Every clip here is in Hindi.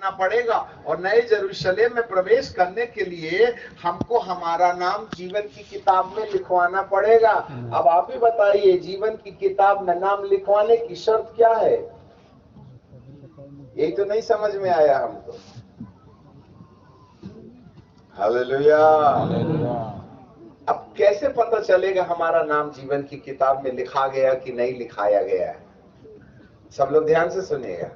करना पड़ेगा और नए यरूशलेम में प्रवेश करने के लिए हमको हमारा नाम जीवन की किताब में लिखवाना पड़ेगा। अब आप ही बताइए, जीवन की किताब में नाम लिखवाने की शर्त क्या है? यही तो नहीं समझ में आया हमको। हालेलुया। अब कैसे पता चलेगा हमारा नाम जीवन की किताब में लिखा गया कि नहीं लिखाया गया है? सब लोग ध्यान से सुनिएगा।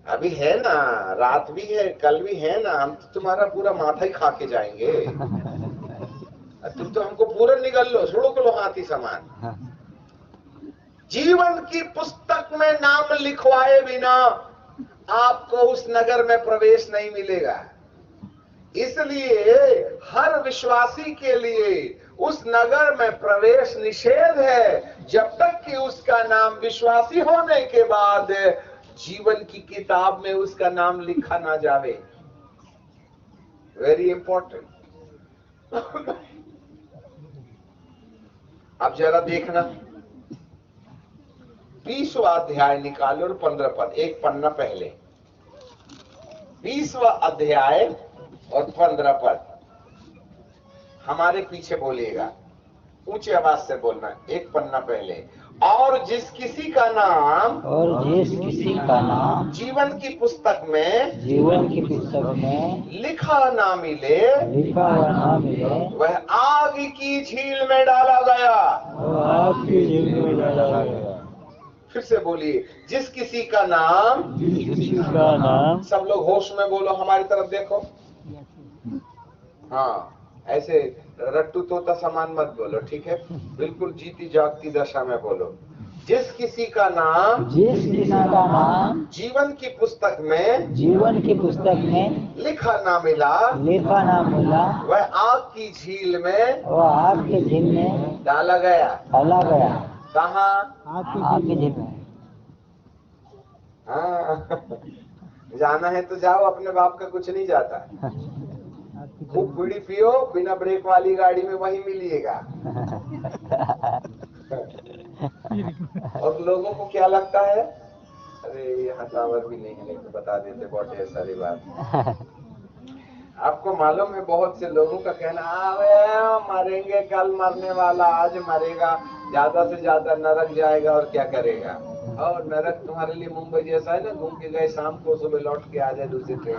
अभी है ना, रात भी है, कल भी है ना, हम तो तुम्हारा पूरा माथा ही खा के जाएंगे। तुम तो हमको पूरा निगल लो, सुड़क लो हाथी समान। जीवन की पुस्तक में नाम लिखवाए बिना आपको उस नगर में प्रवेश नहीं मिलेगा। इसलिए हर विश्वासी के लिए उस नगर में प्रवेश निषेध है जब तक कि उसका नाम विश्वासी होने के बाद जीवन की किताब में उसका नाम लिखा ना जावे। Very important. अब जरा देखना, 20वां अध्याय निकालो और 15 पद, एक पन्ना पहले। 20वां अध्याय और 15 पद हमारे पीछे बोलिएगा, ऊंची आवाज से बोलना, एक पन्ना पहले। और जिस किसी का नाम जीवन की पुस्तक में लिखा ना मिले वह आग की झील में डाला गया। फिर से बोलिए, जिस किसी का नाम, सब लोग होश में बोलो, हमारी तरफ देखो। हाँ, ऐसे रट्टू तोता समान मत बोलो, ठीक है? बिल्कुल जीती जागती दशा में बोलो। जिस किसी का नाम जीवन की पुस्तक में लिखा ना मिला वह आग की झील में डाला गया। कहाँ? आग की झील में। हाँ, जाना है तो जाओ, अपने बाप का कुछ नहीं जाता। खूब बीड़ी पियो, बिना ब्रेक वाली गाड़ी में वहीं मिलिएगा। और लोगों को क्या लगता है, अरे यहाँ टावर भी नहीं है, नहीं तो बता देते, बहुत ढेर सारी बात। आपको मालूम है, बहुत से लोगों का कहना, अरे मरेंगे, कल मरने वाला आज मरेगा, ज्यादा से ज्यादा नरक जाएगा और क्या करेगा। और नरक तुम्हारे लिए मुंबई जैसा है ना, घूम के गए शाम को, सुबह लौट के आ जाए दूसरी ट्रेन।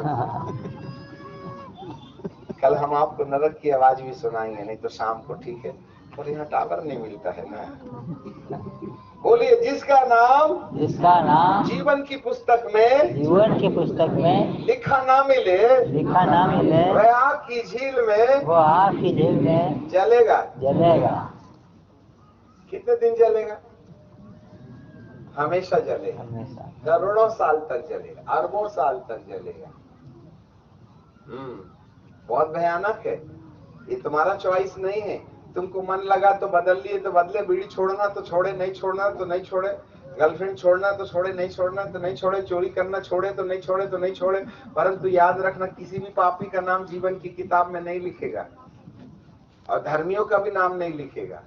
कल हम आपको नरक की आवाज भी सुनाएंगे, नहीं तो शाम को, ठीक है? और यहाँ टावर नहीं मिलता है ना। बोलिए, जिसका नाम जीवन की पुस्तक में लिखा ना मिले वह आग की झील में जलेगा। कितने दिन जलेगा? हमेशा जलेगा, करोड़ों साल तक जलेगा, अरबों साल तक जलेगा। बहुत भयानक है। ये तुम्हारा चॉइस नहीं है। तुमको मन लगा तो बदल लिए तो बदले, बीड़ी छोड़ना तो छोड़े, नहीं छोड़ना तो नहीं छोड़े, गर्लफ्रेंड छोड़ना तो छोड़े, नहीं छोड़ना तो नहीं छोड़े, चोरी करना छोड़े तो नहीं छोड़े तो नहीं छोड़े। परंतु याद रखना, किसी भी पापी का नाम जीवन की किताब में नहीं लिखेगा और धर्मियों का भी नाम नहीं लिखेगा।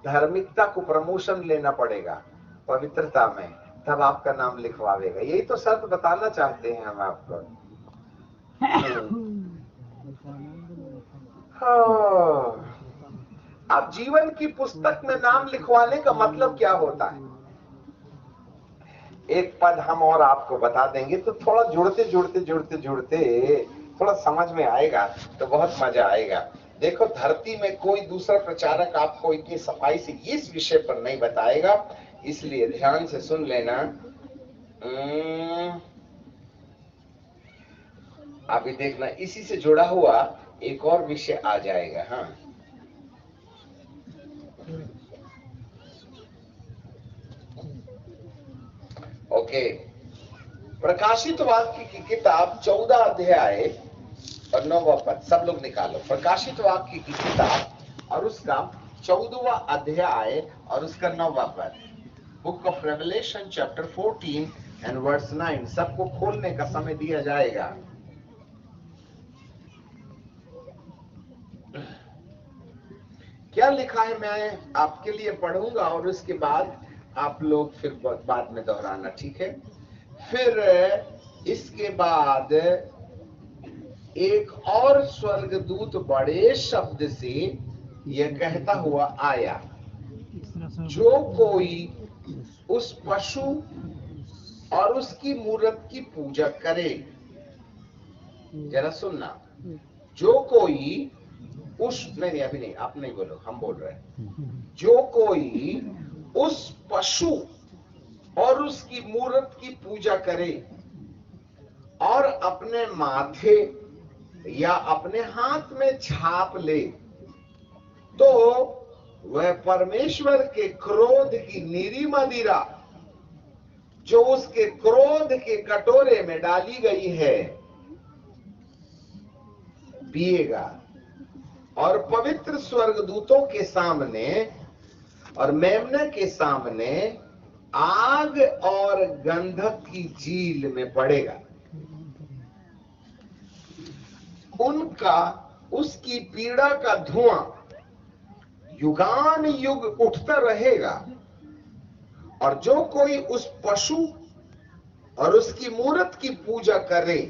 धार्मिकता को प्रमोशन लेना पड़ेगा पवित्रता में, तब आपका नाम लिखवावेगा। यही तो शर्त बताना चाहते हैं हम आपको। अब जीवन की पुस्तक में नाम लिखवाने का मतलब क्या होता है? एक पद हम और आपको बता देंगे तो थोड़ा जुड़ते थोड़ा समझ में आएगा, तो बहुत मजा आएगा। देखो, धरती में कोई दूसरा प्रचारक आपको इतनी सफाई से इस विषय पर नहीं बताएगा, इसलिए ध्यान से सुन लेना। अभी देखना, इसी से जुड़ा हुआ एक और विषय आ जाएगा। हाँ, ओके। प्रकाशित वाक्य की किताब 14 अध्याय और 9वां पद, सब लोग निकालो। प्रकाशित वाक्य की किताब और उसका 14वां अध्याय और उसका 9वां पद। Book of revelation chapter 14 and verse 9। सबको खोलने का समय दिया जाएगा। क्या लिखा है मैं आपके लिए पढ़ूंगा और उसके बाद आप लोग फिर बाद में दोहराना, ठीक है? फिर इसके बाद एक और स्वर्गदूत बड़े शब्द से यह कहता हुआ आया, जो कोई उस पशु और उसकी मूरत की पूजा करे। जरा सुनना, जो कोई उस नहीं अभी नहीं, आप नहीं बोलो, हम बोल रहे हैं। जो कोई उस पशु और उसकी मूरत की पूजा करे और अपने माथे या अपने हाथ में छाप ले, तो वह परमेश्वर के क्रोध की निरी मदिरा जो उसके क्रोध के कटोरे में डाली गई है पिएगा, और पवित्र स्वर्गदूतों के सामने और मेमने के सामने आग और गंधक की झील में पड़ेगा। उनका उसकी पीड़ा का धुआं युगान युग उठता रहेगा, और जो कोई उस पशु और उसकी मूरत की पूजा करे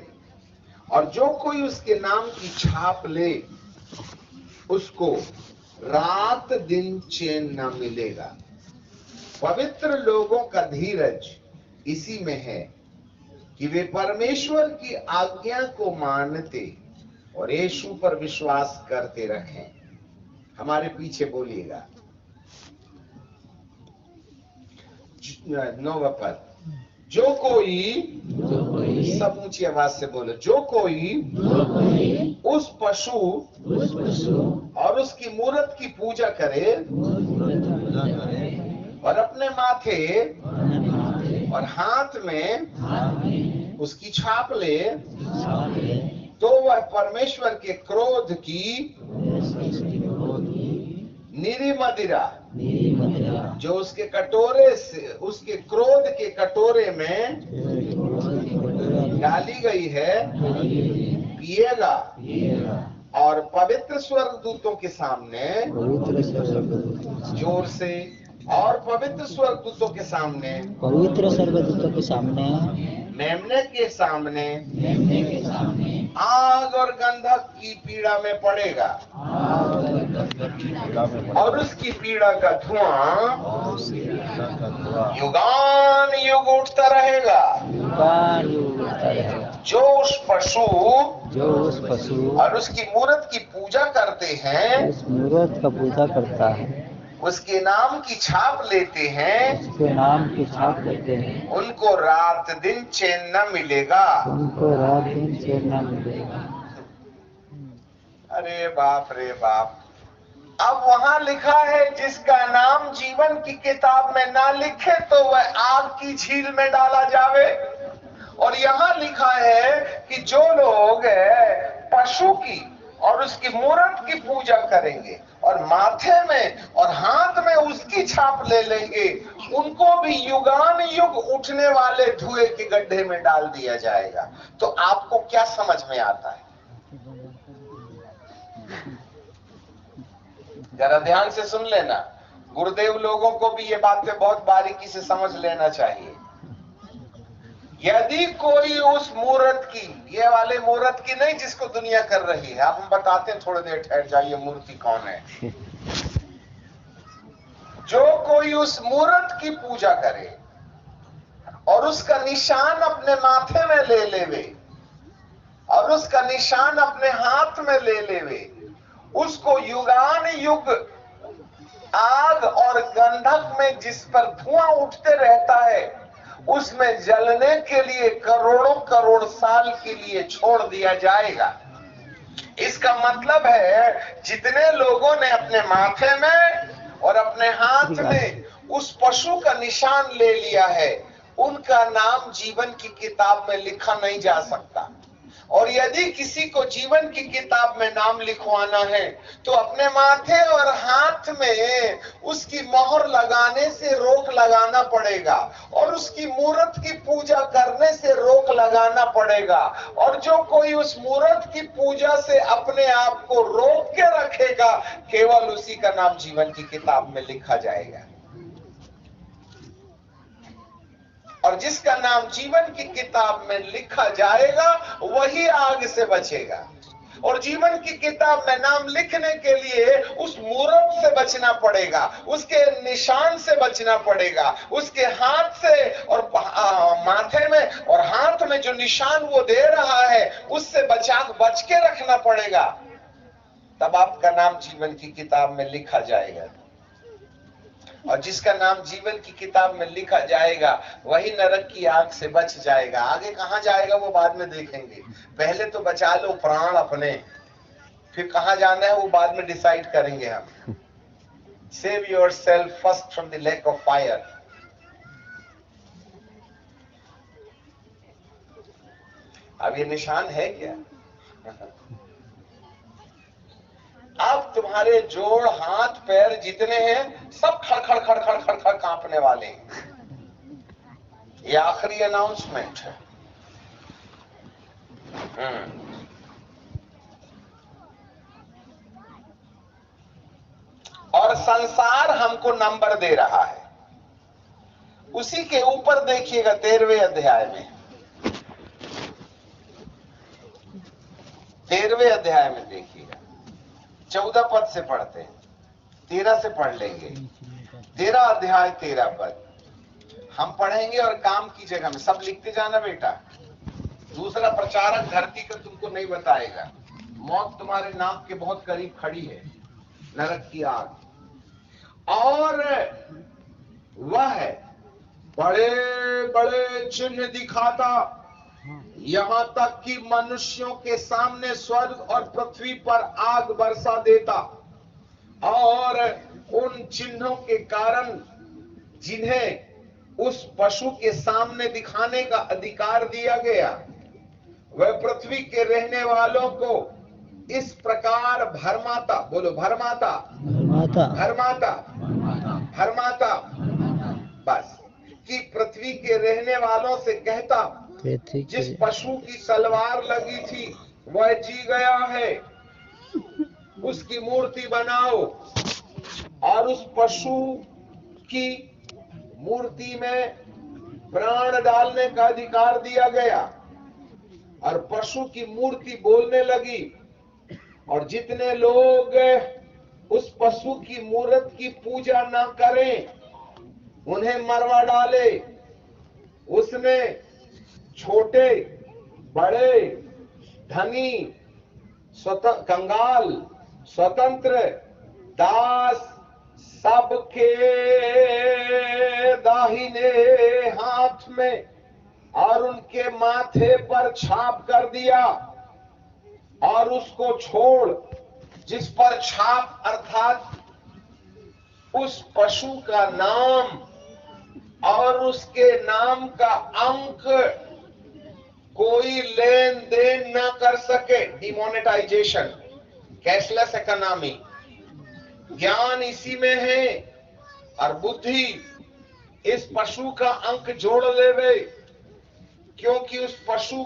और जो कोई उसके नाम की छाप ले, उसको रात दिन चैन न मिलेगा। पवित्र लोगों का धीरज इसी में है कि वे परमेश्वर की आज्ञा को मानते और यीशु पर विश्वास करते रहें। हमारे पीछे बोलिएगा, 9वां पद, जो कोई सब ऊंची आवाज से बोलो, जो कोई उस पशु और उसकी मूरत की पूजा करे और अपने माथे और हाथ में उसकी छाप ले, तो वह परमेश्वर के क्रोध की निरी मदिरा जो उसके कटोरे से, उसके क्रोध के कटोरे में डाली गई है पिएगा, और पवित्र स्वर्गदूतों के सामने, जोर से, और पवित्र स्वर्गदूतों के सामने, मेमने के सामने आग और गंधक की पीड़ा में पड़ेगा, और उसकी पीड़ा का धुआं युगान युग उठता रहेगा। जो उस पशु और उसकी मूरत की पूजा करते हैं, उस मूरत का पूजा करता है, उसके नाम की छाप लेते हैं, उसके नाम की छाप लेते हैं, उनको रात दिन चैन न मिलेगा। उनको रात दिन चैन न मिलेगा। अरे बाप रे बाप। अब वहां लिखा है, जिसका नाम जीवन की किताब में ना लिखे तो वह आग की झील में डाला जावे। और यहाँ लिखा है कि जो लोग पशु की और उसकी मूरत की पूजा करेंगे और माथे में और हाथ में उसकी छाप ले लेंगे, उनको भी युगान युग उठने वाले धुएं के गड्ढे में डाल दिया जाएगा। तो आपको क्या समझ में आता है? जरा ध्यान से सुन लेना। गुरुदेव लोगों को भी ये बातें बहुत बारीकी से समझ लेना चाहिए। यदि कोई उस मूर्त की, ये वाले मूर्त की नहीं जिसको दुनिया कर रही है, आप हम बताते हैं, थोड़ी देर ठहर जाइए, मूर्ति कौन है। जो कोई उस मूर्त की पूजा करे और उसका निशान अपने माथे में ले लेवे और उसका निशान अपने हाथ में ले लेवे, उसको युगान युग आग और गंधक में जिस पर धुआं उठते रहता है, उसमें जलने के लिए करोड़ों करोड़ साल के लिए छोड़ दिया जाएगा। इसका मतलब है, जितने लोगों ने अपने माथे में और अपने हाथ में उस पशु का निशान ले लिया है, उनका नाम जीवन की किताब में लिखा नहीं जा सकता। और यदि किसी को जीवन की किताब में नाम लिखवाना है तो अपने माथे और हाथ में उसकी मोहर लगाने से रोक लगाना पड़ेगा, और उसकी मूर्त की पूजा करने से रोक लगाना पड़ेगा। और जो कोई उस मूर्त की पूजा से अपने आप को रोक के रखेगा, केवल उसी का नाम जीवन की किताब में लिखा जाएगा। और जिसका नाम जीवन की किताब में लिखा जाएगा वही आग से बचेगा। और जीवन की किताब में नाम लिखने के लिए उस मूरत से बचना पड़ेगा, उसके निशान से बचना पड़ेगा, उसके हाथ से और माथे में और हाथ में जो निशान वो दे रहा है उससे बच के रखना पड़ेगा, तब आपका नाम जीवन की किताब में लिखा जाएगा। और जिसका नाम जीवन की किताब में लिखा जाएगा वही नरक की आग से बच जाएगा। आगे कहां जाएगा वो बाद में देखेंगे, पहले तो बचा लो प्राण अपने, फिर कहां जाना है वो बाद में डिसाइड करेंगे हम। Save your self first from the lake of fire. अब ये निशान है क्या? अब तुम्हारे जोड़ हाथ पैर जितने हैं सब खड़खड़ खड़खड़ खड़खड़ कांपने वाले हैं। ये आखिरी अनाउंसमेंट है। और संसार हमको नंबर दे रहा है। उसी के ऊपर देखिएगा 13वें अध्याय में, 13वें अध्याय में देखिएगा, 14 पद से पढ़ते हैं, 13 से पढ़ लेंगे। 13 अध्याय 13 पद हम पढ़ेंगे और काम की जगह में सब लिखते जाना बेटा। दूसरा प्रचारक धरती का तुमको नहीं बताएगा, मौत तुम्हारे नाक के बहुत करीब खड़ी है, नरक की आग। और वह बड़े बड़े चिन्ह दिखाता, यहां तक कि मनुष्यों के सामने स्वर्ग और पृथ्वी पर आग बरसा देता। और उन चिन्हों के कारण जिन्हें उस पशु के सामने दिखाने का अधिकार दिया गया, वह पृथ्वी के रहने वालों को इस प्रकार भरमाता, बोलो भरमाता, भरमाता, भरमाता, भरमाता, बस, कि पृथ्वी के रहने वालों से कहता, जिस पशु की तलवार लगी थी वह जी गया है, उसकी मूर्ति बनाओ। और उस पशु की मूर्ति में प्राण डालने का अधिकार दिया गया। और पशु की मूर्ति बोलने लगी, और जितने लोग उस पशु की मूर्त की पूजा न करें उन्हें मरवा डाले। उसने छोटे बड़े धनी कंगाल स्वतंत्र दास सबके दाहिने हाथ में और उनके माथे पर छाप कर दिया। और उसको छोड़ जिस पर छाप अर्थात उस पशु का नाम और उसके नाम का अंक कोई लेन देन न कर सके। Demonetisation, cashless economy. ज्ञान इसी में है और बुद्धि इस पशु का अंक जोड़ लेवे, क्योंकि उस पशु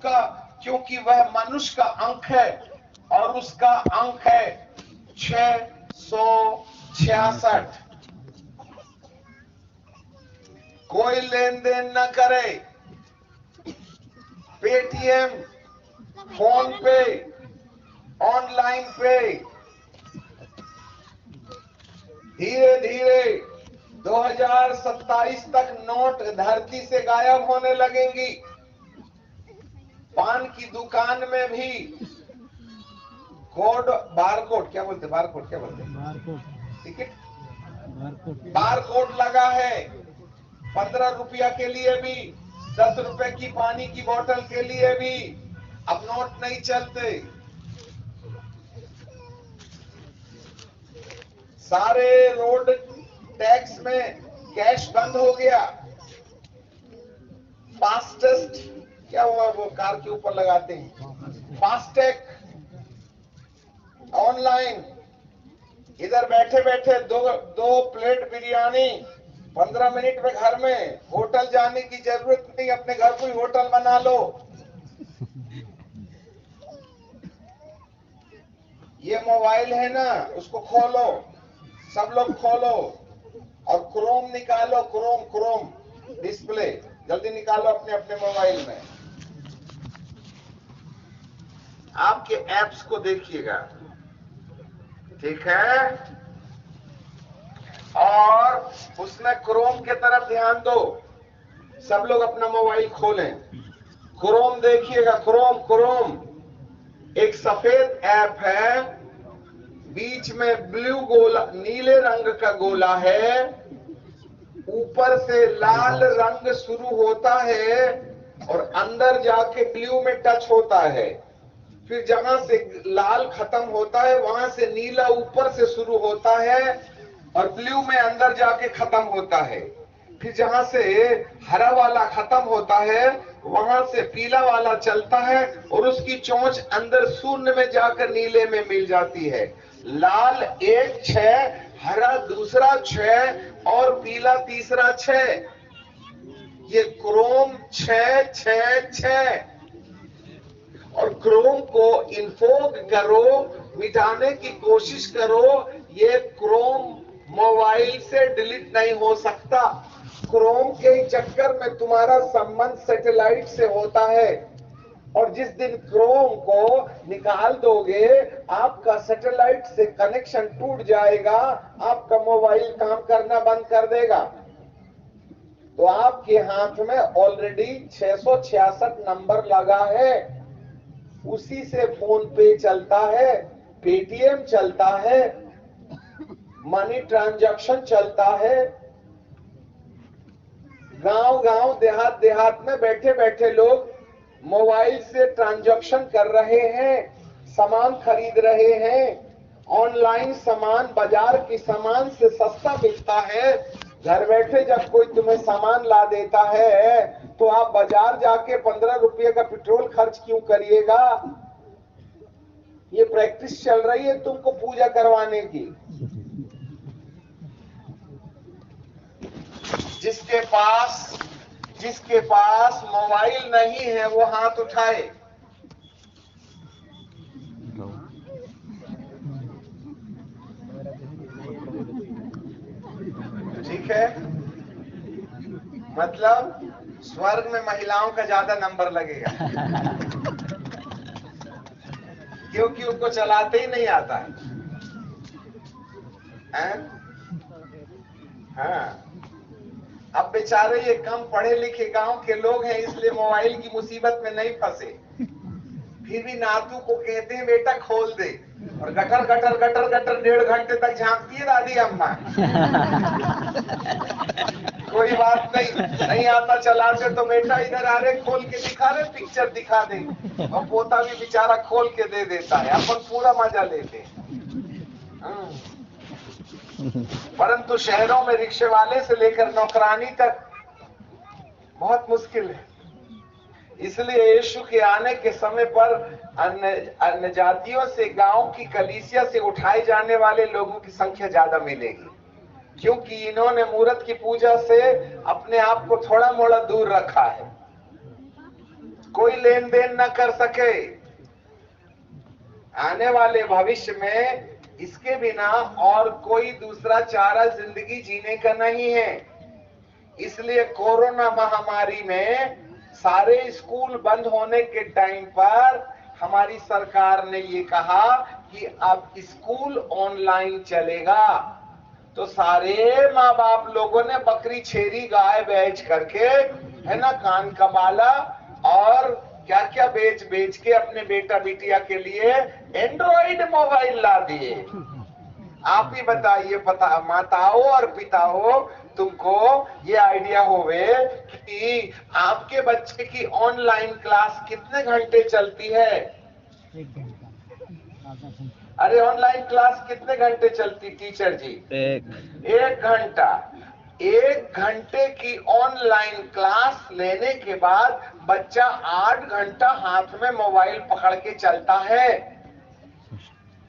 का क्योंकि वह मनुष्य का अंक है और उसका अंक है 666। कोई लेन देन न करे। पेटीएम, फोन पे, ऑनलाइन पे धीरे धीरे 2027 तक नोट धरती से गायब होने लगेंगी। पान की दुकान में भी कोड, बारकोड क्या बोलते, बारकोड क्या बोलते, टिकट, बारकोड लगा है। 15 रुपया के लिए भी, 10 रुपए की पानी की बोतल के लिए भी अब नोट नहीं चलते। सारे रोड टैक्स में कैश बंद हो गया। फास्टेस्ट क्या हुआ, वो कार के ऊपर लगाते हैं, फास्टैग, ऑनलाइन। इधर बैठे बैठे दो प्लेट बिरयानी 15 मिनट में घर में, होटल जाने की जरूरत नहीं, अपने घर को ही होटल बना लो। ये मोबाइल है ना, उसको खोलो, सब लोग खोलो और क्रोम निकालो, क्रोम डिस्प्ले जल्दी निकालो अपने अपने मोबाइल में, आपके ऐप्स को देखिएगा, ठीक है? और उसमें क्रोम के तरफ ध्यान दो। सब लोग अपना मोबाइल खोलें, क्रोम देखिएगा। क्रोम एक सफेद ऐप है, बीच में ब्लू गोला, नीले रंग का गोला है, ऊपर से लाल रंग शुरू होता है और अंदर जाके ब्लू में टच होता है। फिर जहां से लाल खत्म होता है वहां से नीला ऊपर से शुरू होता है और ब्लू में अंदर जाके खत्म होता है। फिर जहां से हरा वाला खत्म होता है वहां से पीला वाला चलता है और उसकी चोंच अंदर शून्य में जाकर नीले में मिल जाती है। लाल 1 6, हरा दूसरा 6 और पीला तीसरा 6। ये क्रोम 6 6 6। और क्रोम को इन्फोक करो, मिटाने की कोशिश करो। ये क्रोम मोबाइल से डिलीट नहीं हो सकता। क्रोम के चक्कर में तुम्हारा संबंध सैटेलाइट से होता है और जिस दिन क्रोम को निकाल दोगे आपका सैटेलाइट से कनेक्शन टूट जाएगा, आपका मोबाइल काम करना बंद कर देगा। तो आपके हाथ में ऑलरेडी 666 नंबर लगा है, उसी से फोन पे चलता है, पेटीएम चलता है, मनी ट्रांजैक्शन चलता है। गांव देहात में बैठे बैठे लोग मोबाइल से ट्रांजैक्शन कर रहे हैं, सामान खरीद रहे हैं। ऑनलाइन सामान बाजार की सामान से सस्ता बिकता है। घर बैठे जब कोई तुम्हें सामान ला देता है तो आप बाजार जाके 15 रुपये का पेट्रोल खर्च क्यों करिएगा? ये प्रैक्टिस चल रही है तुमको पूजा करवाने की। जिसके पास मोबाइल नहीं है वो हाथ उठाए। ठीक है, मतलब स्वर्ग में महिलाओं का ज्यादा नंबर लगेगा क्योंकि उनको चलाते ही नहीं आता है? हाँ, अब बेचारे ये कम पढ़े लिखे गांव के लोग हैं इसलिए मोबाइल की मुसीबत में नहीं फंसे। फिर भी नातू को कहते हैं बेटा खोल दे, और गटर गटर गटर गटर 1.5 घंटे तक झांकती है दादी अम्मा। कोई बात नहीं आता चलाते तो बेटा इधर आ रहे, खोल के दिखा रहे, पिक्चर दिखा दे। और पोता भी बेचारा खोल के दे देता है, अपन पूरा मजा लेते। परंतु शहरों में रिक्शे वाले से लेकर नौकरानी तक बहुत मुश्किल है। इसलिए यीशु के आने के समय पर अन्य जातियों से, गांव की कलीसिया से उठाए जाने वाले लोगों की संख्या ज्यादा मिलेगी, क्योंकि इन्होंने मूर्त की पूजा से अपने आप को थोड़ा मोड़ा दूर रखा है, कोई लेन देन न कर सके। आने वाले भविष्य में इसके बिना और कोई दूसरा चारा जिंदगी जीने का नहीं है। इसलिए कोरोना महामारी में सारे स्कूल बंद होने के टाइम पर हमारी सरकार ने ये कहा कि अब स्कूल ऑनलाइन चलेगा। तो सारे माँ बाप लोगों ने बकरी छेरी गाय बेच करके, है ना, कान का बाला और क्या क्या बेच के अपने बेटा बिटिया के लिए एंड्रॉइड मोबाइल ला दिए। आप ही बताइए, पता माताओं और पिताओं, तुमको ये आइडिया होवे कि आपके बच्चे की ऑनलाइन क्लास कितने घंटे चलती है? 1 घंटा। अरे ऑनलाइन क्लास कितने घंटे चलती टीचर जी? 1 घंटा। 1 घंटे की ऑनलाइन क्लास लेने के बाद बच्चा 8 घंटा हाथ में मोबाइल पकड़ के चलता है।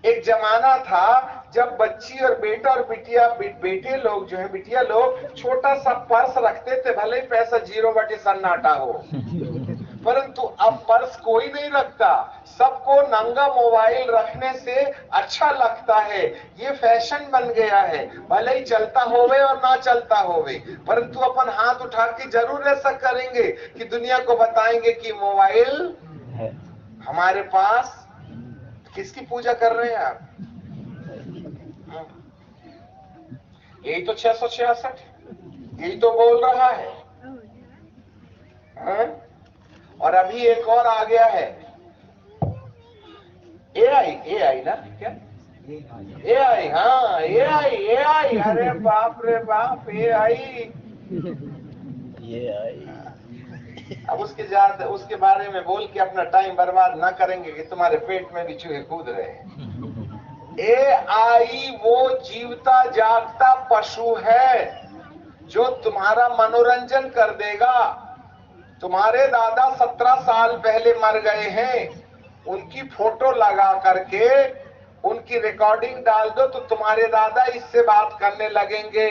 एक जमाना था जब बच्ची और बेटा और बिटिया, बेटे लोग जो है, बिटिया लोग छोटा सा पर्स रखते थे, भले ही पैसा 0 बटे सन्नाटा हो, परंतु अब पर्स कोई नहीं रखता। सबको नंगा मोबाइल रखने से अच्छा लगता है, ये फैशन बन गया है। भले ही चलता होवे और ना चलता होवे, परंतु अपन हाथ उठा के जरूर ऐसा करेंगे कि दुनिया को बताएंगे कि मोबाइल हमारे पास। किसकी पूजा कर रहे हैं आप? यही तो 666, यही तो बोल रहा है। और अभी एक और आ गया है, एआई ना, क्या एआई? हाँ, एआई। अरे बाप रे बाप, एआई। अब उसके बारे में बोल के अपना टाइम बर्बाद ना करेंगे कि तुम्हारे पेट में भी चूहे कूद रहे हैं। एआई वो जीवता जागता पशु है जो तुम्हारा मनोरंजन कर देगा। तुम्हारे दादा 17 साल पहले मर गए हैं, उनकी फोटो लगा करके उनकी रिकॉर्डिंग डाल दो तो तुम्हारे दादा इससे बात करने लगेंगे।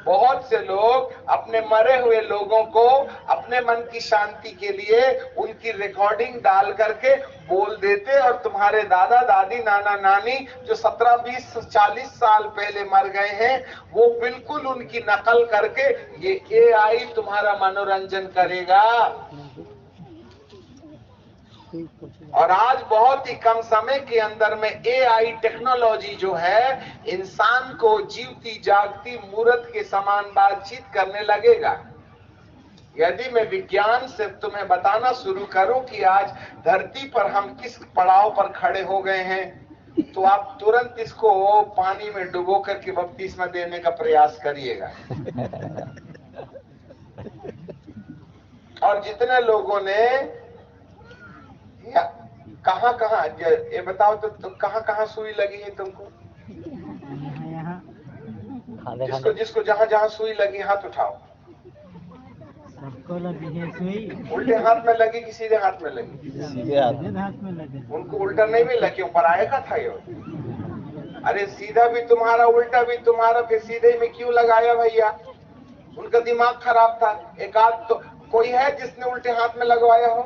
बहुत से लोग अपने मरे हुए लोगों को अपने मन की शांति के लिए उनकी रिकॉर्डिंग डाल करके बोल देते, और तुम्हारे दादा दादी नाना नानी जो 17 20 40 साल पहले मर गए हैं, वो बिल्कुल उनकी नकल करके ये एआई तुम्हारा मनोरंजन करेगा। और आज बहुत ही कम समय के अंदर में एआई टेक्नोलॉजी जो है इंसान को जीवती जागती मूर्त के समान बातचीत करने लगेगा। यदि मैं विज्ञान से तुम्हें बताना शुरू करूं कि आज धरती पर हम किस पड़ाव पर खड़े हो गए हैं, तो आप तुरंत इसको पानी में डुबो करके बपतिस्मा देने का प्रयास करिएगा। और जितने लोगों ने कहाँ ये बताओ तो कहाँ सुई लगी है तुमको? जिसको जहाँ सुई लगी हाथ उठाओ। सबको लगी है सुई। उल्टे हाथ में लगी कि सीधे हाथ में लगी? सीधे हाथ में लगी। उनको उल्टा नहीं मिला, क्यों? पराये का था ये। अरे सीधा भी तुम्हारा उल्टा भी तुम्हारा, फिर सीधे में क्यों लगाया भैया? उनका दिमाग खराब था। एक आध तो कोई है जिसने उल्टे हाथ में लगवाया हो?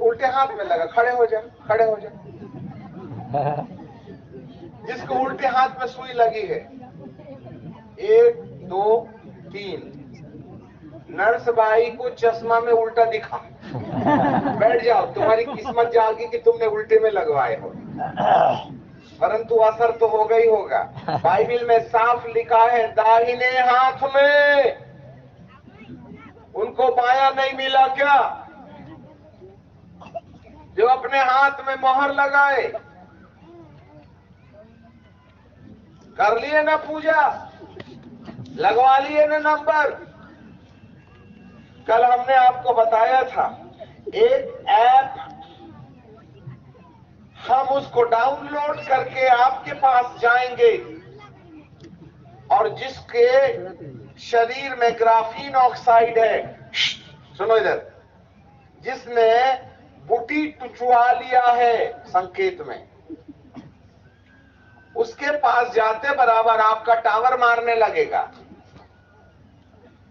उल्टे हाथ में लगा, खड़े हो जा। जिसको उल्टे हाथ में सुई लगी है, 1 2 3, नर्स भाई को चश्मा में उल्टा दिखा। बैठ जाओ, तुम्हारी किस्मत जागी कि तुमने उल्टे में लगवाए हो, परंतु असर तो होगा ही होगा। बाइबिल में साफ लिखा है, दाहिने हाथ में। उनको बायां नहीं मिला क्या? जो अपने हाथ में मोहर लगाए। कर लिए ना पूजा, लगवा लिए ना नंबर। कल हमने आपको बताया था एक ऐप, हम उसको डाउनलोड करके आपके पास जाएंगे और जिसके शरीर में ग्राफीन ऑक्साइड है, सुनो इधर, जिसने बुटी टुचवा लिया है संकेत में, उसके पास जाते बराबर आपका टावर मारने लगेगा।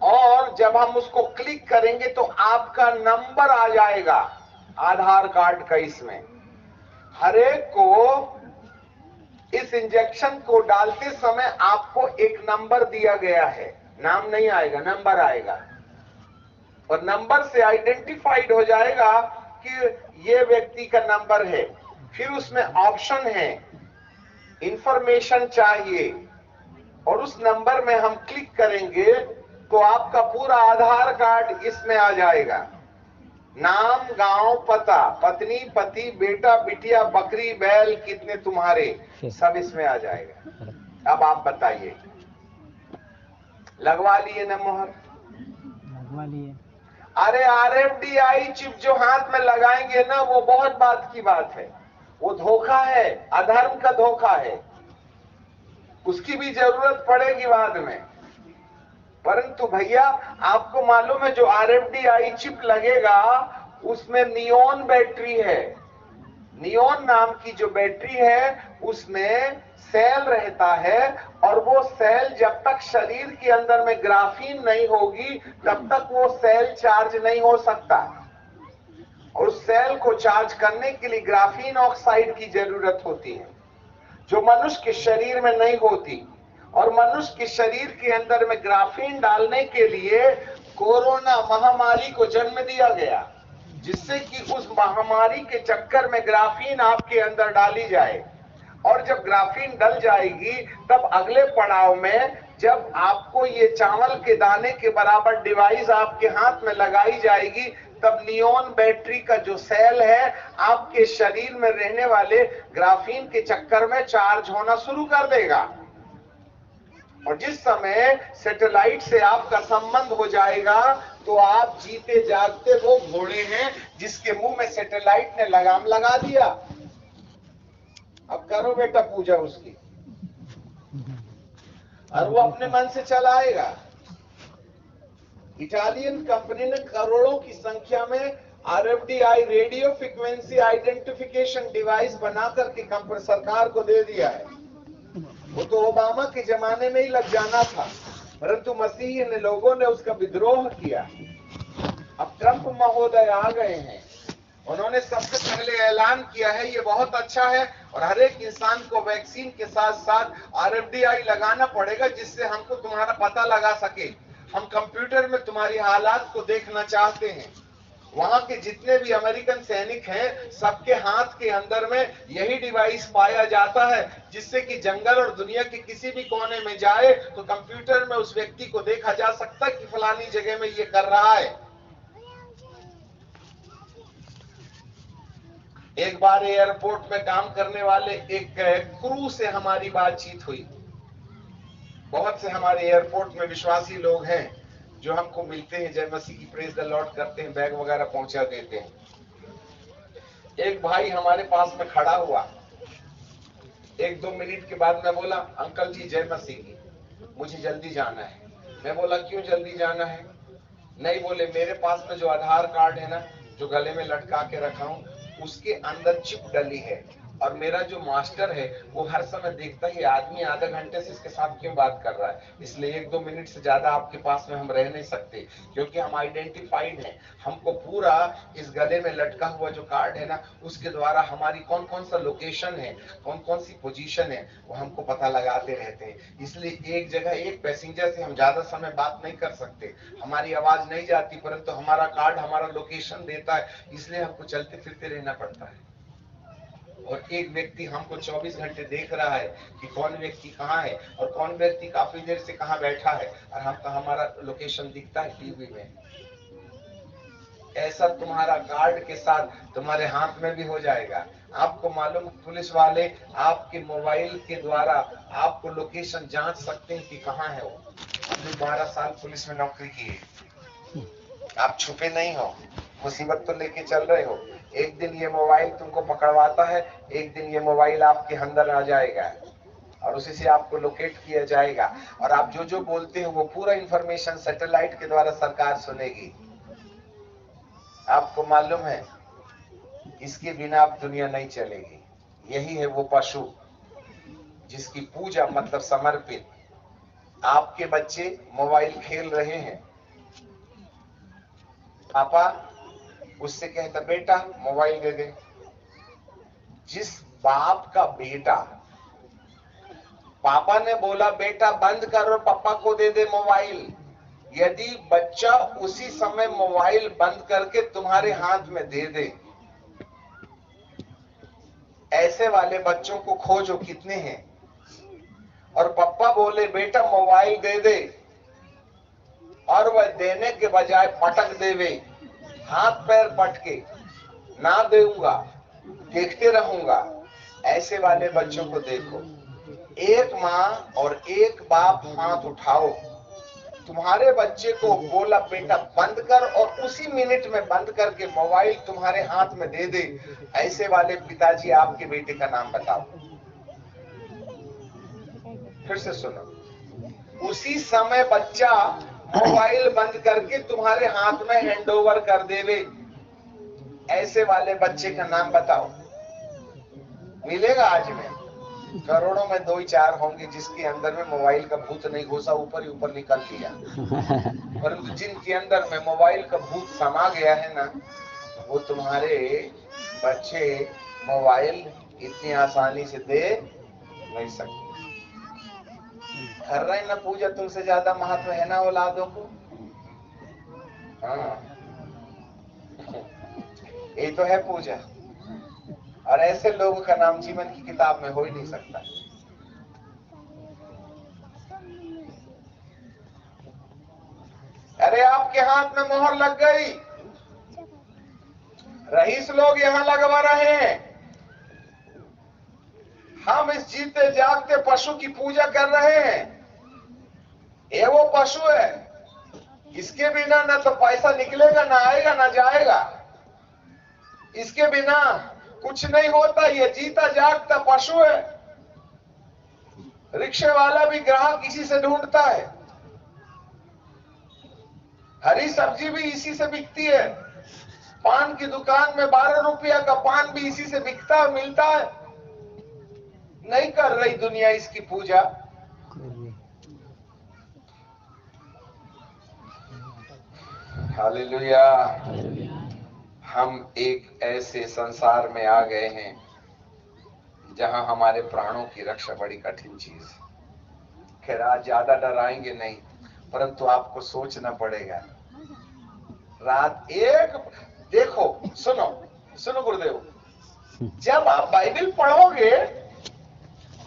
और जब हम उसको क्लिक करेंगे तो आपका नंबर आ जाएगा आधार कार्ड का। इसमें हरेक को इस इंजेक्शन को डालते समय आपको एक नंबर दिया गया है। नाम नहीं आएगा, नंबर आएगा, और नंबर से आइडेंटिफाइड हो जाएगा कि ये व्यक्ति का नंबर है। फिर उसमें ऑप्शन है, इंफॉर्मेशन चाहिए, और उस नंबर में हम क्लिक करेंगे तो आपका पूरा आधार कार्ड इसमें आ जाएगा। नाम, गांव, पता, पत्नी, पति, बेटा, बिटिया, बकरी, बैल कितने तुम्हारे, सब इसमें आ जाएगा। अब आप बताइए, लगवा लिए ना मोहर? लगवा लिए। अरे RFID चिप जो हाथ में लगाएंगे ना, वो बहुत बात की बात है। वो धोखा है, अधर्म का धोखा है। उसकी भी जरूरत पड़ेगी बाद में, परंतु भैया आपको मालूम है जो RFID चिप लगेगा उसमें नियोन बैटरी है। नियोन नाम की जो बैटरी है उसमें सेल रहता है, और वो सेल जब तक शरीर के अंदर में ग्राफीन नहीं होगी तब तक वो सेल चार्ज नहीं हो सकता। और उस सेल को चार्ज करने के लिए ग्राफीन ऑक्साइड की जरूरत होती है, जो मनुष्य के शरीर में नहीं होती। और मनुष्य के शरीर के अंदर में ग्राफीन डालने के लिए कोरोना महामारी को जन्म दिया गया, जिससे कि उस महामारी के चक्कर में ग्राफीन आपके अंदर डाली जाए। और जब ग्राफीन डल जाएगी तब अगले पड़ाव में जब आपको ये चावल के दाने के बराबर डिवाइस आपके हाथ में लगाई जाएगी, तब नियोन बैटरी का जो सेल है आपके शरीर में रहने वाले ग्राफीन के चक्कर में चार्ज होना शुरू कर देगा। और जिस समय सैटेलाइट से आपका संबंध हो जाएगा तो आप जीते जागते वो घोड़े हैं जिसके मुंह में सैटेलाइट ने लगाम लगा दिया। अब करो बेटा पूजा उसकी, और वो अपने मन से चलाएगा। इटालियन कंपनी ने करोड़ों की संख्या में RFDI radio frequency identification device बना करके सरकार को दे दिया है। वो तो ओबामा के जमाने में ही लग जाना था, परंतु मसीही ने लोगों ने उसका विद्रोह किया। अब ट्रंप महोदय आ गए हैं, उन्होंने सबसे पहले ऐलान किया है ये बहुत अच्छा है और हर एक इंसान को वैक्सीन के साथ साथ RFDI लगाना पड़ेगा, जिससे हमको तुम्हारा पता लगा सके। हम कंप्यूटर में तुम्हारी हालात को देखना चाहते हैं। वहां के जितने भी अमेरिकन सैनिक हैं, सबके हाथ के अंदर में यही डिवाइस पाया जाता है, जिससे कि जंगल और दुनिया के किसी भी कोने में जाए तो कंप्यूटर में उस व्यक्ति को देखा जा सकता है कि फलानी जगह में ये कर रहा है। एक बार एयरपोर्ट में काम करने वाले एक क्रू से हमारी बातचीत हुई। बहुत से हमारे एयरपोर्ट में विश्वासी लोग हैं जो हमको मिलते हैं, जय मसीह की प्रेज द लॉर्ड करते हैं, बैग वगैरह पहुंचा देते हैं। एक भाई हमारे पास में खड़ा हुआ, 1-2 मिनट के बाद मैं बोला, अंकल जी जय मसीह की, मुझे जल्दी जाना है। मैं बोला क्यों जल्दी जाना है? नहीं, बोले मेरे पास में जो आधार कार्ड है ना, जो गले में लटका के रखा हूं, उसके अंदर चिप डली है और मेरा जो मास्टर है वो हर समय देखता है आदमी आधा घंटे से इसके साथ क्यों बात कर रहा है, इसलिए 1-2 मिनट से ज्यादा आपके पास में हम रह नहीं सकते, क्योंकि हम आइडेंटिफाइड हैं। हमको पूरा इस गले में लटका हुआ जो कार्ड है ना, उसके द्वारा हमारी कौन कौन सा लोकेशन है, कौन कौन सी पोजीशन है, वो हमको पता लगाते रहते हैं। इसलिए एक जगह एक पैसेंजर से हम ज्यादा समय बात नहीं कर सकते, हमारी आवाज नहीं जाती, परंतु हमारा कार्ड हमारा लोकेशन देता है, इसलिए हमको चलते फिरते रहना पड़ता है। और एक व्यक्ति हमको 24 घंटे देख रहा है कि कौन व्यक्ति कहाँ है और कौन व्यक्ति काफी देर से कहाँ बैठा है, और हमको हमारा लोकेशन दिखता है टीवी में। ऐसा तुम्हारा कार्ड के साथ तुम्हारे हाथ में भी हो जाएगा। आपको मालूम, पुलिस वाले आपके मोबाइल के द्वारा आपको लोकेशन जांच सकते हैं कि कहाँ है वो। आपने 12 साल पुलिस में नौकरी की है, आप छुपे नहीं हो, मुसीबत तो लेके चल रहे हो। एक दिन ये मोबाइल तुमको पकड़वाता है, एक दिन ये मोबाइल आपके अंदर आ जाएगा और उसी से आपको लोकेट किया जाएगा, और आप जो जो बोलते हो वो पूरा इंफॉर्मेशन सैटेलाइट के द्वारा सरकार सुनेगी। आपको मालूम है, इसके बिना अब दुनिया नहीं चलेगी। यही है वो पशु जिसकी पूजा मतलब समर्पित। आपके बच्चे मोबाइल खेल रहे हैं, पापा उससे कहता बेटा मोबाइल दे दे। जिस बाप का बेटा, पापा ने बोला बेटा बंद कर और पापा को दे दे मोबाइल, यदि बच्चा उसी समय मोबाइल बंद करके तुम्हारे हाथ में दे दे, ऐसे वाले बच्चों को खोजो कितने हैं। और पापा बोले बेटा मोबाइल दे दे और वह देने के बजाय पटक देवे, हाथ पैर पटके, ना दूंगा देखते रहूंगा, ऐसे वाले बच्चों को देखो। एक माँ और एक बाप हाथ उठाओ, तुम्हारे बच्चे को बोला बेटा बंद कर और उसी मिनट में बंद करके मोबाइल तुम्हारे हाथ में दे दे, ऐसे वाले पिताजी आपके बेटे का नाम बताओ। फिर से सुनो, उसी समय बच्चा मोबाइल बंद करके तुम्हारे हाथ में हैंडओवर कर देवे, ऐसे वाले बच्चे का नाम बताओ। मिलेगा आज में करोड़ों में 2-4 होंगे जिसके अंदर में मोबाइल का भूत नहीं घुसा, ऊपर ही ऊपर निकल लिया। परंतु जिनके अंदर में मोबाइल का भूत समा गया है ना, वो तुम्हारे बच्चे मोबाइल इतनी आसानी से दे नहीं सकते। कर रहे ना पूजा, तुमसे ज्यादा महत्व है ना औलादों को। हाँ, ये तो है पूजा। और ऐसे लोगों का नाम जीवन की किताब में हो ही नहीं सकता। अरे आपके हाथ में मोहर लग गई, रईस लोग यहां लगवा रहे हैं। हम इस जीते जागते पशु की पूजा कर रहे हैं। ये वो पशु है, इसके बिना ना तो पैसा निकलेगा, ना आएगा, ना जाएगा। इसके बिना कुछ नहीं होता। ये जीता जागता पशु है। रिक्शे वाला भी ग्राहक इसी से ढूंढता है। हरी सब्जी भी इसी से बिकती है। पान की दुकान में 12 रुपया का पान भी इसी से बिकता है, मिलता है। नहीं कर रही दुनिया इसकी पूजा। हालेलुया। हम एक ऐसे संसार में आ गए हैं जहां हमारे प्राणों की रक्षा बड़ी कठिन चीज है। खैर आज ज्यादा डराएंगे नहीं, परंतु आपको सोचना पड़ेगा। रात एक देखो, सुनो सुनो गुरुदेव, जब आप बाइबल पढ़ोगे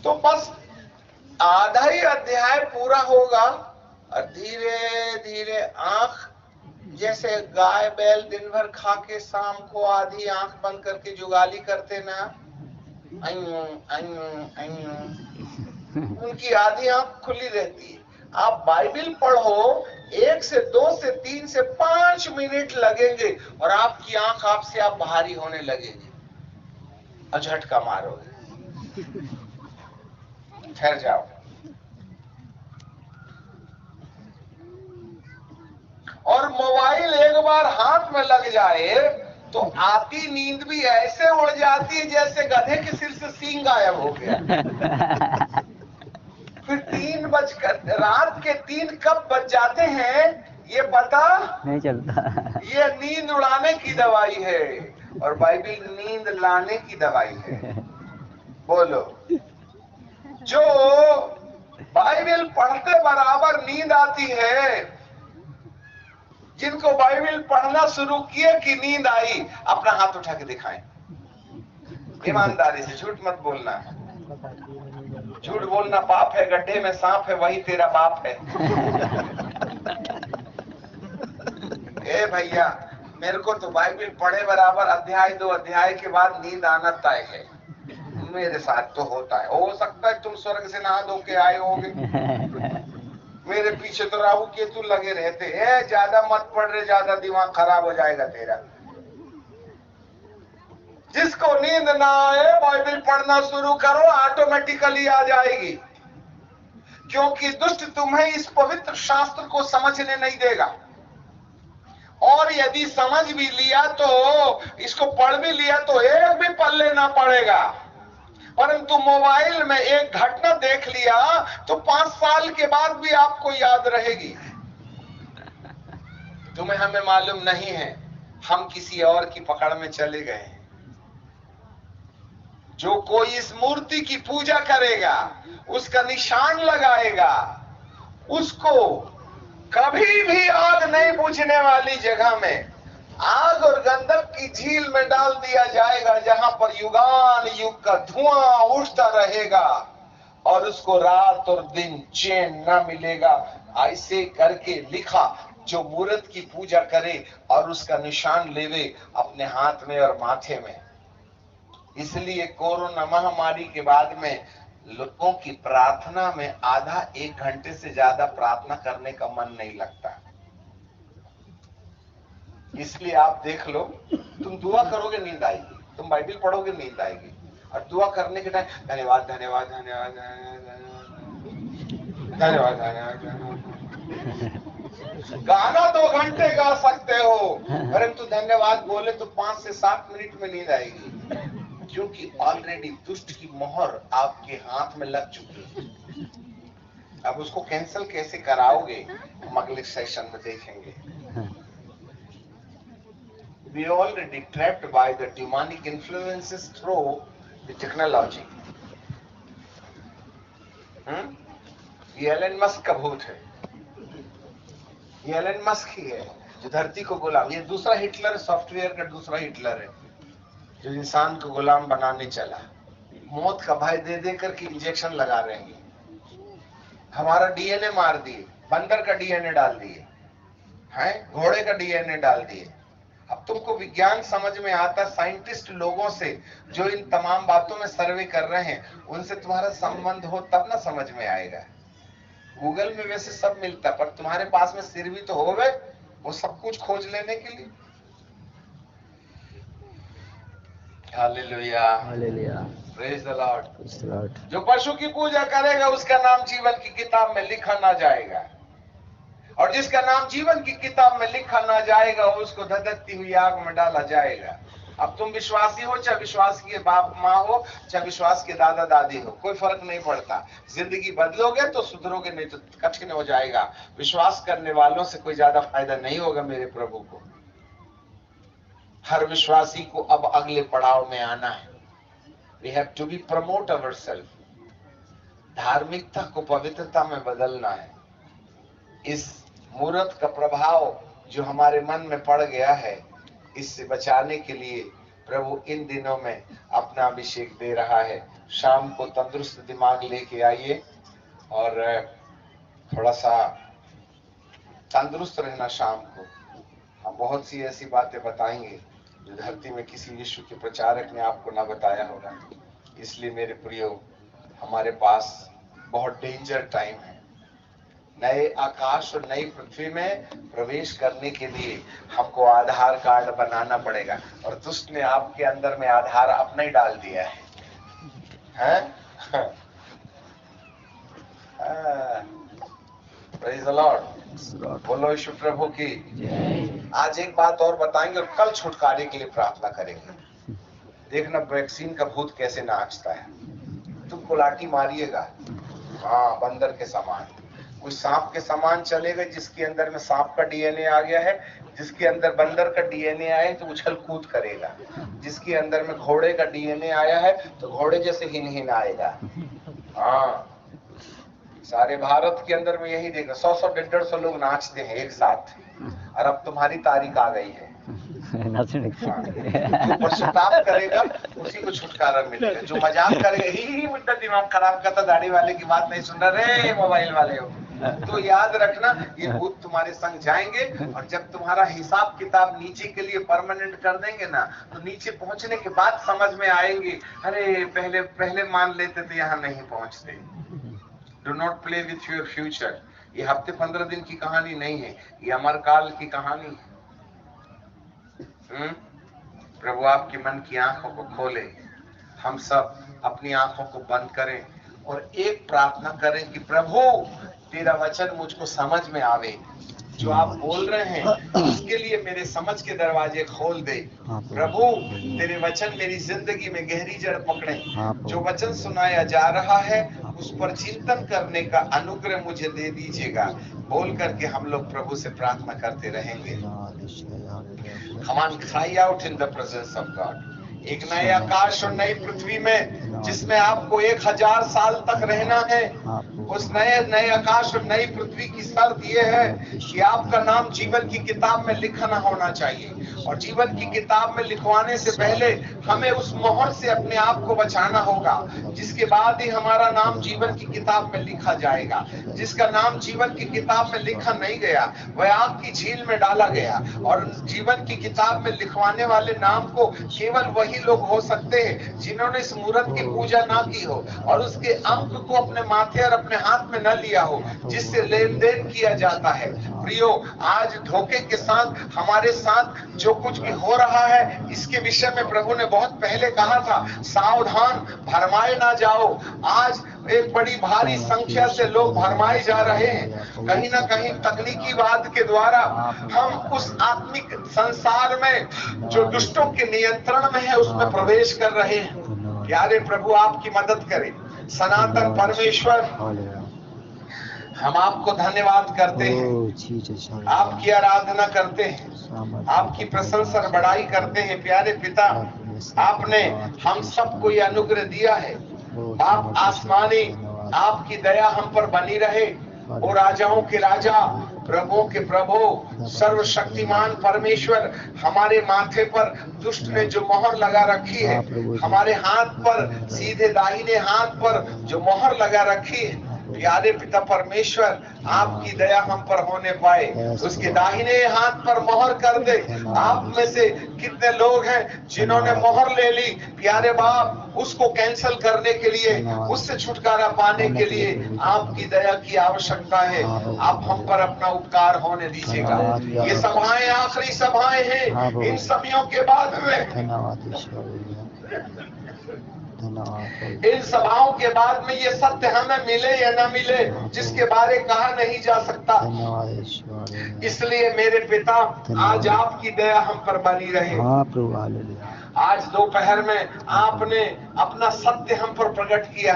तो बस आधा ही अध्याय पूरा होगा और धीरे धीरे आंख, जैसे गाय बैल दिन भर खा के शाम को आधी आंख बंद करके जुगाली करते ना, अय्यूं अय्यूं अय्यूं, उनकी आधी आंख खुली रहती है। आप बाइबल पढ़ो, 1 से 2 से 3 से 5 मिनट लगेंगे और आपकी आंख आपसे आप भारी होने लगेगी और झटका मारोगे। ठहर जाओ। और मोबाइल एक बार हाथ में लग जाए तो आती नींद भी ऐसे उड़ जाती है जैसे गधे के सिर से सींग गायब हो गया। फिर 3 बजकर रात के 3 कब बज जाते हैं ये पता नहीं चलता। ये नींद उड़ाने की दवाई है और बाइबल नींद लाने की दवाई है। बोलो, जो बाइबल पढ़ते बराबर नींद आती है, जिनको बाइबल पढ़ना शुरू किए कि नींद आई, अपना हाथ उठा के दिखाएं ईमानदारी से। झूठ मत बोलना। झूठ बोलना पाप है, गड्ढे में सांप है, वही तेरा बाप है। ए भैया, मेरे को तो बाइबल पढ़े बराबर अध्याय 2 अध्याय के बाद नींद आना तय है। मेरे साथ तो होता है। हो सकता है तुम स्वर्ग से नहा धो के आए होगे, मेरे पीछे तो राहु केतु लगे रहते हैं। ज्यादा मत पढ़ रहे, ज्यादा दिमाग खराब हो जाएगा तेरा। जिसको नींद ना आए बाइबल पढ़ना शुरू करो, ऑटोमेटिकली आ जाएगी। क्योंकि दुष्ट तुम्हें इस पवित्र शास्त्र को समझने नहीं देगा। और यदि समझ भी लिया तो, इसको पढ़ भी लिया तो एक भी पल्ले ना पड़ेगा। परंतु मोबाइल में एक घटना देख लिया तो 5 साल के बाद भी आपको याद रहेगी। तुम्हें हमें मालूम नहीं है, हम किसी और की पकड़ में चले गए हैं। जो कोई इस मूर्ति की पूजा करेगा, उसका निशान लगाएगा, उसको कभी भी आग नहीं बुझने वाली जगह में, आग और गंधक की झील में डाल दिया जाएगा, जहां पर युगान युग का धुआं उठता रहेगा और उसको रात और दिन चैन न मिलेगा। ऐसे करके लिखा, जो मूर्त की पूजा करे और उसका निशान लेवे अपने हाथ में और माथे में। इसलिए कोरोना महामारी के बाद में लोगों की प्रार्थना में आधा 1 घंटे से ज्यादा प्रार्थना करने का मन नहीं लगता। इसलिए आप देख लो, तुम दुआ करोगे नींद आएगी, तुम बाइबल पढ़ोगे नींद आएगी, और दुआ करने के टाइम धन्यवाद धन्यवाद धन्यवाद धन्यवाद धन्यवाद। गाना 2 घंटे गा सकते हो, परंतु धन्यवाद बोले तो 5 से 7 मिनट में नींद आएगी। क्योंकि ऑलरेडी दुष्ट की मोहर आपके हाथ में लग चुकी है। अब उसको कैंसिल कैसे कराओगे, हम अगले सेशन में देखेंगे। we are already trapped by the demonic influences through the technology. ये एलन मस्क का भूत है, ये एलन मस्क ही है जो धरती को गुलाम, ये दूसरा हिटलर, सॉफ्टवेयर का दूसरा हिटलर है जो इंसान को गुलाम बनाने चला। मौत का भय दे दे करके इंजेक्शन लगा रहे हैं, हमारा डीएनए मार दिए, बंदर का डीएनए डाल दिए हैं, घोड़े का डीएनए डाल दिए। अब तुमको विज्ञान समझ में आता, साइंटिस्ट लोगों से जो इन तमाम बातों में सर्वे कर रहे हैं उनसे तुम्हारा संबंध हो तब ना समझ में आएगा। गूगल में वैसे सब मिलता, पर तुम्हारे पास में सिर भी तो होवे वो सब कुछ खोज लेने के लिए। Hallelujah, hallelujah, praise the Lord. Praise the Lord. जो पशु की पूजा करेगा उसका नाम जीवन की किताब में लिखा ना जाएगा, और जिसका नाम जीवन की किताब में लिखा ना जाएगा उसको धधकती हुई आग में डाला जाएगा। अब तुम विश्वासी हो, चाहे विश्वास के बाप माँ हो, चाहे विश्वास के दादा दादी हो, कोई फर्क नहीं पड़ता। जिंदगी बदलोगे तो सुधरोगे, नहीं तो कठिन हो जाएगा। विश्वास करने वालों से कोई ज्यादा फायदा नहीं होगा मेरे प्रभु को। हर विश्वासी को अब अगले पड़ाव में आना है। We have to be promote ourselves. धार्मिकता को पवित्रता में बदलना है। इस मूर्त का प्रभाव जो हमारे मन में पड़ गया है, इससे बचाने के लिए प्रभु इन दिनों में अपना अभिषेक दे रहा है। शाम को तंदुरुस्त दिमाग लेके आइए और थोड़ा सा तंदुरुस्त रहना। शाम को हम बहुत सी ऐसी बातें बताएंगे जो धरती में किसी यीशु के प्रचारक ने आपको ना बताया होगा। इसलिए मेरे प्रियो, हमारे पास बहुत डेंजर टाइम है। नए आकाश और नई पृथ्वी में प्रवेश करने के लिए हमको आधार कार्ड बनाना पड़ेगा, और दुष्ट ने आपके अंदर में आधार अपना ही डाल दिया है। Praise the Lord. बोलो यीशु प्रभु की। आज एक बात और बताएंगे और कल छुटकारे के लिए प्रार्थना करेंगे। देखना वैक्सीन का भूत कैसे नाचता है। तुमको लाठी मारिएगा, हाँ, बंदर के समान, कोई सांप के समान चलेगा। जिसके अंदर में सांप का डीएनए आ गया है, जिसके अंदर बंदर का डीएनए आए तो उछल कूद करेगा। जिसके अंदर में घोड़े का डीएनए आया है तो घोड़े जैसे हिन हिन आएगा। हाँ, सारे भारत के अंदर में यही देखा, 100-100, 150 लोग नाचते हैं एक साथ। और अब तुम्हारी तारीख आ गई है। जो पश्चाताप करेगा उसी को छुटकारा मिलेगा। जो मजाक करेगा, ही मुद्दा दिमाग खराब करता, दाढ़ी वाले की बात नहीं सुन रहे, मोबाइल वाले हो, तो याद रखना ये भूत तुम्हारे संग जाएंगे। और जब तुम्हारा हिसाब किताब नीचे के लिए परमानेंट कर देंगे ना, तो नीचे पहुंचने के बाद समझ में आएंगे, अरे पहले मान लेते थे, यहाँ नहीं पहुंचते। Do not play with your future. ये हफ्ते 15 दिन की कहानी नहीं है, ये अमरकाल की कहानी है। प्रभु आपके मन की आंखों को खोले। हम सब अपनी आंखों को बंद करें और एक प्रार्थना करें कि प्रभु तेरा वचन मुझको समझ में आवे। जो आप बोल रहे हैं उसके लिए मेरे समझ के दरवाजे खोल दे। प्रभु तेरे वचन मेरी जिंदगी में गहरी जड़ पकड़े। जो वचन सुनाया जा रहा है उस पर चिंतन करने का अनुग्रह मुझे दे दीजिएगा। बोल करके हम लोग प्रभु से प्रार्थना करते रहेंगे। Come on, cry out in the presence of God. एक नए आकाश और नई पृथ्वी में जिसमें आपको 1000 साल तक रहना है, उस नए आकाश और नई पृथ्वी की शर्त यह है कि आपका नाम जीवन की किताब में लिखा ना होना चाहिए। और जीवन की किताब में लिखवाने से पहले हमें उस मोहर से अपने आप को बचाना होगा, जिसके बाद ही हमारा नाम जीवन की किताब में लिखा जाएगा। जिसका नाम जीवन की किताब में लिखा नहीं गया वह आग की झील में डाला गया। और जीवन की किताब में लिखवाने वाले नाम को केवल वही लोग हो सकते हैं जिन्होंने इस मूर्त की पूजा ना की हो और उसके अंक को अपने माथे और अपने हाथ में न लिया हो, जिससे लेन देन किया जाता है। प्रियो, आज धोखे के साथ हमारे साथ जो कुछ भी हो रहा है, इसके विषय में प्रभु ने बहुत पहले कहा था, सावधान, भरमाए ना जाओ। आज एक बड़ी भारी संख्या से लोग भरमाए जा रहे हैं। कहीं ना कहीं तकनीकीवाद के द्वारा हम उस आत्मिक संसार में जो दुष्टों के नियंत्रण में है उसमें प्रवेश कर रहे हैं। प्यारे प्रभु आपकी मदद करें। सनातन परमेश्वर, हम आपको धन्यवाद करते हैं, आपकी आराधना करते हैं, आपकी प्रशंसा और बड़ाई करते हैं। प्यारे पिता, आपने हम सबको ये अनुग्रह दिया है। आप आसमानी, आपकी दया हम पर बनी रहे। ओ राजाओं के राजा, प्रभुओं के प्रभु, सर्वशक्तिमान परमेश्वर, हमारे माथे पर दुष्ट ने जो मोहर लगा रखी है, हमारे हाथ पर, सीधे दाहिने हाथ पर जो मोहर लगा रखी है, प्यारे पिता परमेश्वर, आपकी दया हम पर होने पाए, उसके दाहिने हाथ पर मोहर कर दे। आप में से कितने लोग हैं जिन्होंने मोहर ले ली, प्यारे बाप, उसको कैंसिल करने के लिए, उससे छुटकारा पाने के लिए आपकी दया की आवश्यकता है। आप हम पर अपना उपकार होने दीजिएगा। ये सभाएं आखिरी सभाएं हैं, इन सभों के बाद में, इन सभाओं के बाद में ये सत्य हमें मिले या न मिले, जिसके बारे कहा नहीं जा सकता। इसलिए मेरे पिता, आज आपकी दया हम पर बनी रहे। आज दोपहर में आपने अपना सत्य हम पर प्रकट किया।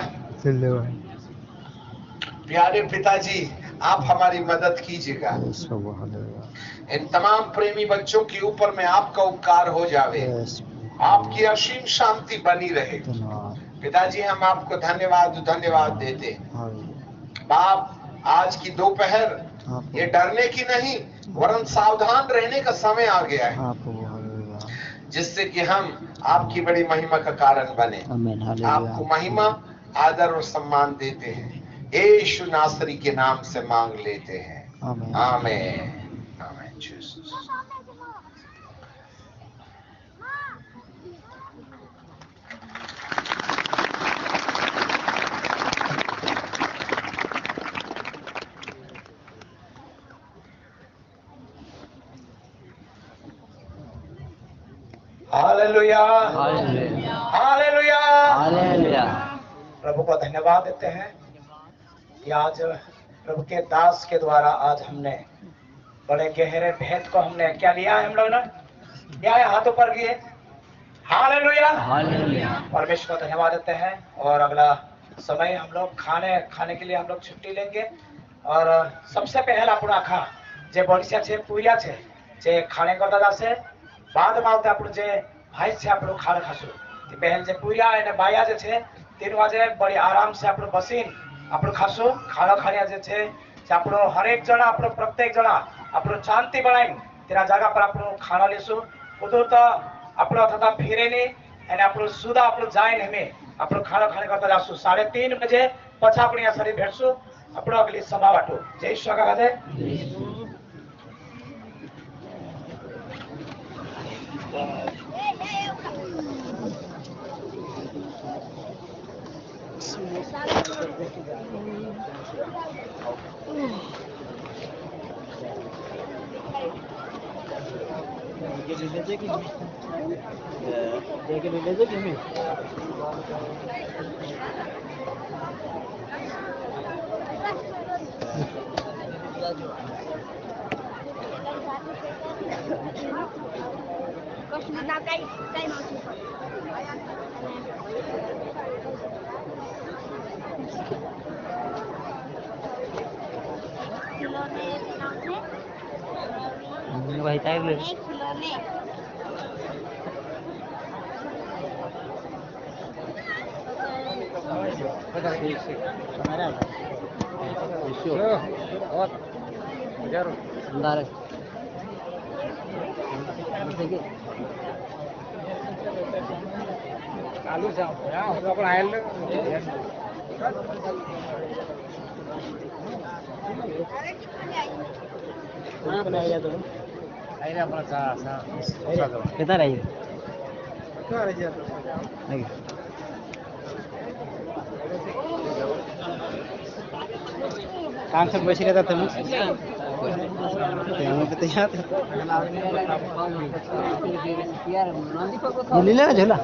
प्यारे पिताजी, आप हमारी मदद कीजिएगा। इन तमाम प्रेमी बच्चों के ऊपर में आपका उपकार हो जावे, आपकी असीम शांति बनी रहे। पिताजी, हम आपको धन्यवाद देते। बाप, आज की दोपहर ये डरने की नहीं, वरन सावधान रहने का समय आ गया है, जिससे कि हम आपकी बड़ी महिमा का कारण बने। आपको महिमा, आदर और सम्मान देते हैं। यीशु नासरी के नाम से मांग लेते हैं। आमीन, आमीन। Hallelujah, hallelujah, hallelujah. प्रभु को धन्यवाद देते हैं कि आज प्रभु के दास के द्वारा आज हमने बड़े गहरे भेद को हमने क्या लिया है, हम लोग ने क्या है, हाथों पर किए। Hallelujah, hallelujah. परमेश्वर को धन्यवाद देते हैं। और अगला समय हम लोग खाने के लिए हम लोग छुट्टी लेंगे। और सबसे पहला पूरा खा जे बड़िया छे, पूरिया छे, जे खाने करता जासे बाद में आवते આપણું જે ભાઈ છે આપણું ખાણ ખાશું। તે બહેન જે પૂર્યા અને બાયા જે છે 3 વાગે બડી આરામ से આપણું બસીન આપણું ખાશું। ખાણો ખાણ્યા જે છે જે આપણો હરેક જણા આપણો પ્રત્યેક જણા આપણું શાંતિ બનાવીને તેના જાગા પર આપણું ખાણો લેશું। બધું તો આપણો થતા ફેરે નહીં અને આપણું સુધા આપણું જાય ને આપણું ખાણો ખાણે કરતા જાશું। 3:30 બજે પછી આપણે આ શરીર ભેટશું આપણો અગલી સભા વાટો। જય શ્રી કૃષ્ણ। वही टाइप ले आलू अपन आयल कितना रही काम से बच रहता था झूला